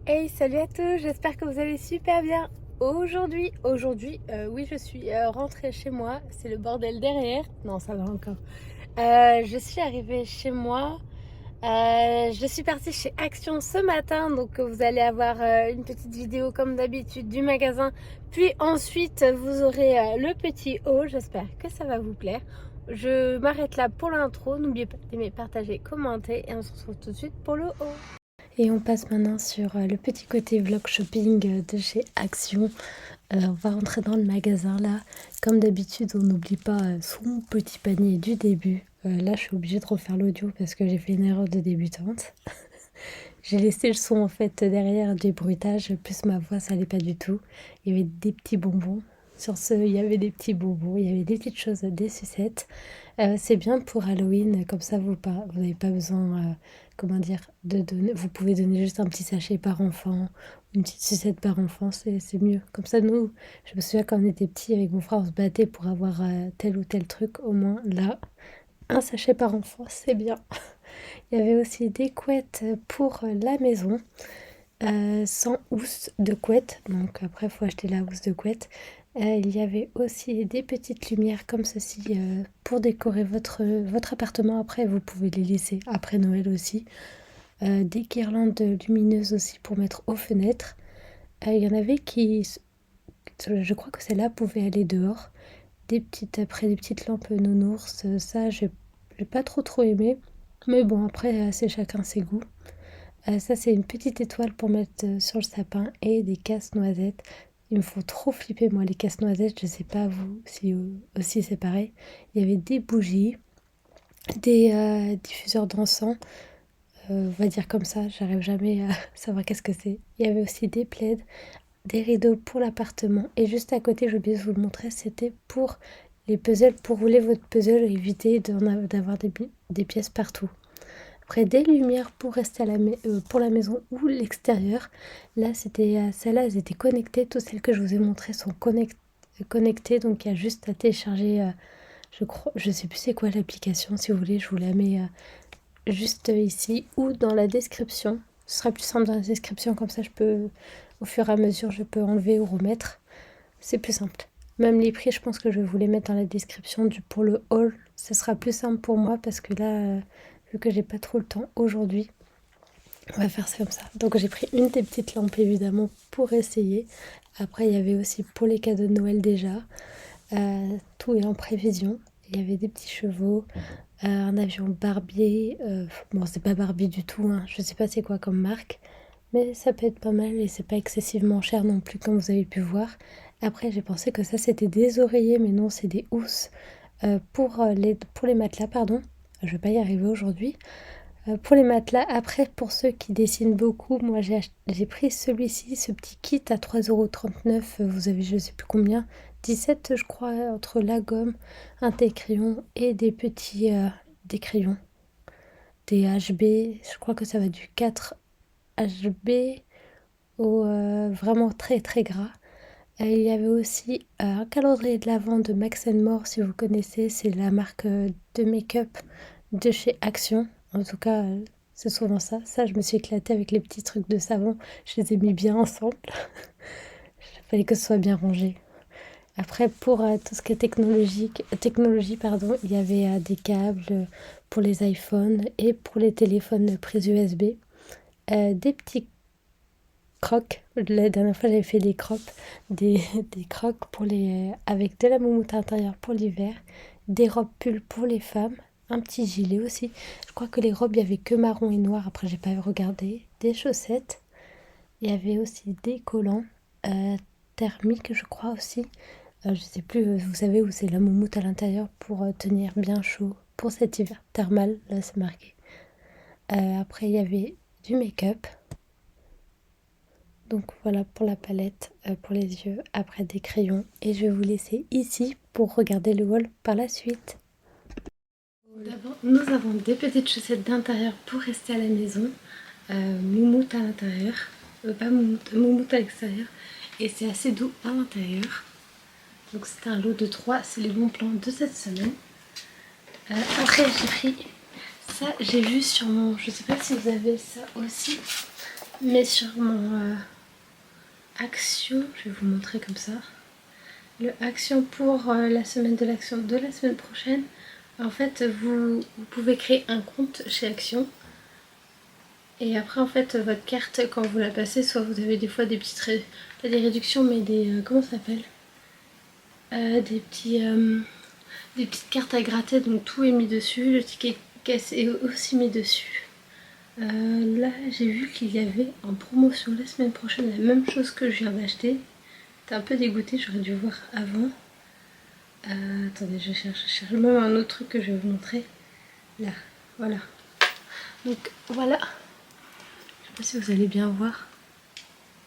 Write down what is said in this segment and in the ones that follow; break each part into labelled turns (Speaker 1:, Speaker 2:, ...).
Speaker 1: Hey, salut à tous, j'espère que vous allez super bien. Oui, je suis rentrée chez moi. C'est le bordel derrière. Non, ça va encore. Je suis arrivée chez moi. Je suis partie chez Action ce matin, donc vous allez avoir une petite vidéo comme d'habitude du magasin. Puis ensuite, vous aurez le petit haul. J'espère que ça va vous plaire. Je m'arrête là pour l'intro. N'oubliez pas d'aimer, partager, commenter et on se retrouve tout de suite pour le haul. Et on passe maintenant sur le petit côté vlog shopping de chez Action. On va rentrer dans le magasin là. Comme d'habitude, on n'oublie pas son petit panier du début. Là, je suis obligée de refaire l'audio parce que j'ai fait une erreur de débutante. J'ai laissé le son en fait derrière du bruitage, plus ma voix ça allait pas du tout. Il y avait des petits bonbons. Sur ce, il y avait des petits bonbons, il y avait des petites choses, des sucettes. C'est bien pour Halloween, comme ça vous n'avez pas besoin, comment dire, de donner. Vous pouvez donner juste un petit sachet par enfant, une petite sucette par enfant, c'est mieux. Comme ça, nous, je me souviens quand on était petits avec mon frère, on se battait pour avoir tel ou tel truc. Au moins là, un sachet par enfant, c'est bien. Il y avait aussi des couettes pour la maison, sans housse de couette. Donc après, il faut acheter la housse de couette. Il y avait aussi des petites lumières comme ceci pour décorer votre appartement. Après, vous pouvez les laisser après Noël aussi. Des guirlandes lumineuses aussi pour mettre aux fenêtres. Il y en avait qui, je crois que celle-là pouvait aller dehors. Après des petites lampes nounours, ça j'ai pas trop aimé. Mais bon, après, c'est chacun ses goûts. Ça, c'est une petite étoile pour mettre sur le sapin et des casse-noisettes. Il me faut trop flipper, moi, les casse-noisettes. Je sais pas vous si aussi c'est pareil. Il y avait des bougies, des diffuseurs d'encens. On va dire comme ça, j'arrive jamais à savoir qu'est-ce que c'est. Il y avait aussi des plaids, des rideaux pour l'appartement. Et juste à côté, j'ai oublié de vous le montrer, c'était pour les puzzles, pour rouler votre puzzle et éviter d'avoir des pièces partout. Après, des lumières pour rester pour la maison ou l'extérieur. Là, c'était celles-là, elles étaient connectées. Toutes celles que je vous ai montrées sont connectées. Donc, il y a juste à télécharger, je sais plus c'est quoi l'application. Si vous voulez, je vous la mets juste ici ou dans la description. Ce sera plus simple dans la description, comme ça, au fur et à mesure, je peux enlever ou remettre. C'est plus simple. Même les prix, je pense que je vais vous les mettre dans la description pour le haul. Ce sera plus simple pour moi parce que là, vu que j'ai pas trop le temps aujourd'hui, on va faire ça comme ça. Donc j'ai pris une des petites lampes évidemment pour essayer. Après, il y avait aussi pour les cadeaux de Noël déjà. Tout est en prévision. Il y avait des petits chevaux, un avion Barbie. Bon, c'est pas Barbie du tout, hein. Je sais pas c'est quoi comme marque. Mais ça peut être pas mal et c'est pas excessivement cher non plus comme vous avez pu voir. Après j'ai pensé que ça c'était des oreillers mais non c'est des housses pour les matelas pardon. Je vais pas y arriver aujourd'hui. Pour les matelas, après pour ceux qui dessinent beaucoup, moi j'ai pris celui-ci, ce petit kit à 3,39 €. Vous avez je sais plus combien, 17 je crois, entre la gomme, un crayon et des crayons. Des HB, je crois que ça va du 4 HB au vraiment très gras. Il y avait aussi un calendrier de l'Avent de Max More, si vous connaissez, c'est la marque de make-up de chez Action. En tout cas, c'est souvent ça. Ça, je me suis éclatée avec les petits trucs de savon. Je les ai mis bien ensemble. Il fallait que ce soit bien rangé. Après, pour tout ce qui est technologie, pardon, il y avait des câbles pour les iPhones et pour les téléphones prises USB. Des petits crocs. La dernière fois, j'avais fait des crocs, des, des crocs avec de la moumoute à l'intérieur pour l'hiver, des robes pulls pour les femmes, un petit gilet aussi. Je crois que les robes, il n'y avait que marron et noir. Après, j'ai pas regardé. Des chaussettes. Il y avait aussi des collants thermiques, je crois aussi. Je sais plus, vous savez où c'est la moumoute à l'intérieur pour tenir bien chaud pour cet hiver. Thermal, là, c'est marqué. Après, il y avait du make-up. Donc voilà pour la palette, pour les yeux, après des crayons. Et je vais vous laisser ici pour regarder le haul par la suite. D'abord, nous avons des petites chaussettes d'intérieur pour rester à la maison. Moumoute à l'intérieur, pas moumoute, moumoute à l'extérieur. Et c'est assez doux à l'intérieur. Donc c'est un lot de 3, c'est les bons plans de cette semaine. Après j'ai pris ça j'ai vu sur mon, je sais pas si vous avez ça aussi, mais sur mon action, je vais vous montrer comme ça, le action pour la semaine de l'action de la semaine prochaine. En fait vous pouvez créer un compte chez Action et après en fait votre carte quand vous la passez, soit vous avez des fois des petites pas des réductions mais des comment ça s'appelle, des petites cartes à gratter, donc tout est mis dessus, le ticket caisse est aussi mis dessus. Là j'ai vu qu'il y avait en promotion la semaine prochaine la même chose que je viens d'acheter. J'étais un peu dégoûtée, j'aurais dû voir avant. Attendez, je cherche même un autre truc que je vais vous montrer. Là, voilà. Donc voilà. Je sais pas si vous allez bien voir.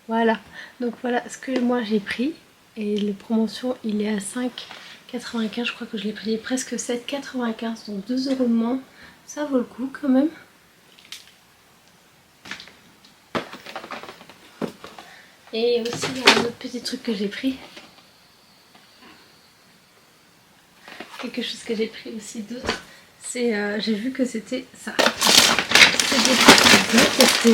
Speaker 1: Voilà. Donc voilà ce que moi j'ai pris. Et les promotions, il est à 5,95. Je crois que je l'ai payé presque 7,95. Donc 2 € de moins. Ça vaut le coup quand même. Et aussi il y a un autre petit truc que j'ai pris. Quelque chose que j'ai pris aussi d'autre. C'est j'ai vu que c'était ça. C'est des trucs bien testés.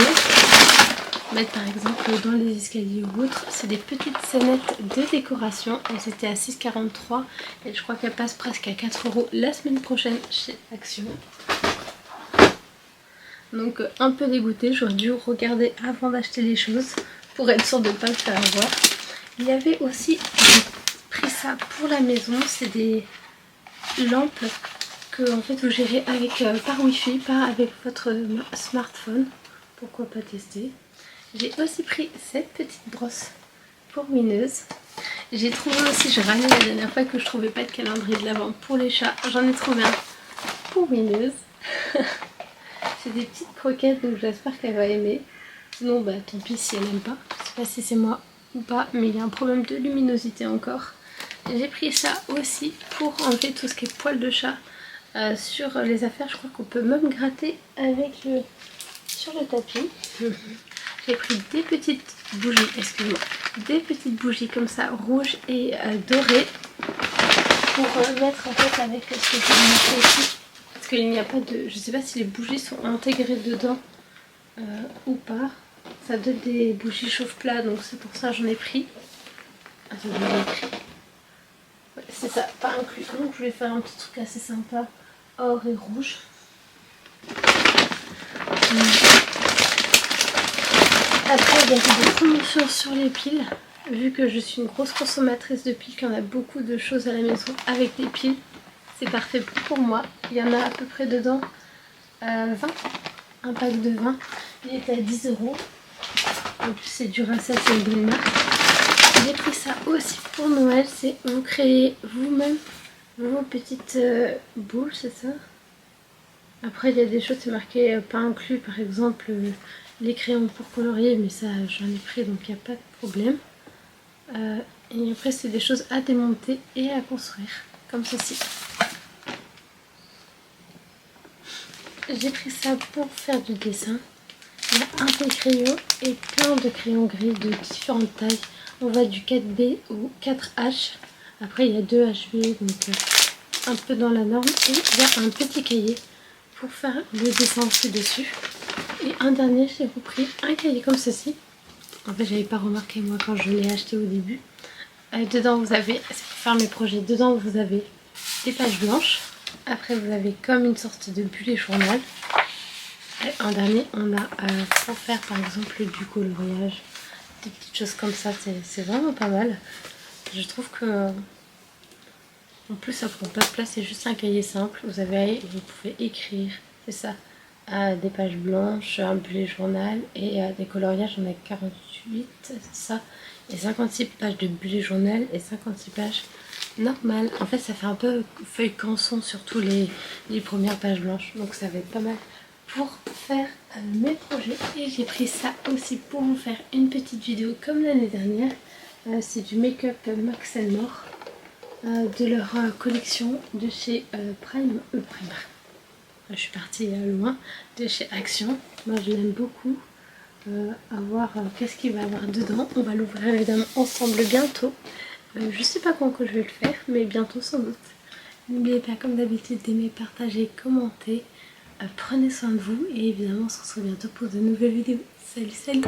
Speaker 1: Mettre par exemple dans les escaliers ou autre. C'est des petites scénettes de décoration. Elles étaient à 6,43 et je crois qu'elles passent presque à 4 € la semaine prochaine chez Action. Donc un peu dégoûtée, j'aurais dû regarder avant d'acheter les choses pour être sûre de ne pas me faire avoir. Il y avait aussi, j'ai pris ça pour la maison, c'est des lampes que en fait vous gérez avec par wifi, pas avec votre smartphone. Pourquoi pas tester. J'ai aussi pris cette petite brosse pour Winneuse. J'ai trouvé aussi, je râlais la dernière fois que je trouvais pas de calendrier de l'Avent pour les chats. J'en ai trouvé un pour Winneuse. C'est des petites croquettes, donc j'espère qu'elle va aimer. Sinon bah tant pis si elle aime pas. Je sais pas si c'est moi ou pas, mais il y a un problème de luminosité encore. J'ai pris ça aussi pour enlever tout ce qui est poils de chat sur les affaires. Je crois qu'on peut même gratter avec sur le tapis. J'ai pris des petites bougies, excusez-moi, des petites bougies comme ça, rouges et dorées, pour mettre en fait avec ce que je vais mettre ici. Parce qu'il n'y a pas de, je sais pas si les bougies sont intégrées dedans ou pas. Ça donne des bougies chauffe-plat, donc c'est pour ça que j'en ai pris. Attendez, j'ai écrit. Ouais, c'est ça, pas inclus. Donc je voulais faire un petit truc assez sympa, or et rouge. Après il y a des promotions sur les piles. Vu que je suis une grosse consommatrice de piles, qu'il y en a beaucoup de choses à la maison avec des piles, c'est parfait pour moi. Il y en a à peu près dedans 20, un pack de 20. Il était à 10 €. En plus c'est Duracell, c'est une bonne marque. J'ai pris ça aussi pour Noël, c'est vous créez vous-même vos petites boules, c'est ça. Après il y a des choses, c'est marqué pas inclus, par exemple les crayons pour colorier, mais ça j'en ai pris donc il n'y a pas de problème. Et après c'est des choses à démonter et à construire, comme ceci. J'ai pris ça pour faire du dessin. Il y a un seul crayon et plein de crayons gris de différentes tailles. On va du 4B au 4H. Après il y a 2HB, donc un peu dans la norme. Et il y a un petit cahier pour faire le dessin aussi dessus. Et un dernier, j'ai repris un cahier comme ceci. En fait j'avais pas remarqué moi quand je l'ai acheté au début. Dedans vous avez, c'est pour faire mes projets, dedans vous avez des pages blanches. Après vous avez comme une sorte de bullet journal. Et en dernier on a pour faire par exemple du coloriage, des petites choses comme ça, c'est vraiment pas mal. Je trouve que en plus ça prend pas de place, c'est juste un cahier simple. Vous pouvez écrire, c'est ça, des pages blanches, un bullet journal et des coloriages. On a 48, c'est ça, et 56 pages de bullet journal et 56 pages normales. En fait ça fait un peu feuille canson, surtout les premières pages blanches, donc ça va être pas mal pour faire mes projets. Et j'ai pris ça aussi pour vous faire une petite vidéo comme l'année dernière. C'est du make-up Max More de leur collection de chez Primark. Je suis partie loin, de chez Action. Moi je l'aime beaucoup. À voir qu'est-ce qu'il va y avoir dedans. On va l'ouvrir évidemment ensemble bientôt. Je sais pas quand que je vais le faire, mais bientôt sans doute. N'oubliez pas comme d'habitude d'aimer, partager, commenter. prenez soin de vous et évidemment on se retrouve bientôt pour de nouvelles vidéos. Salut salut.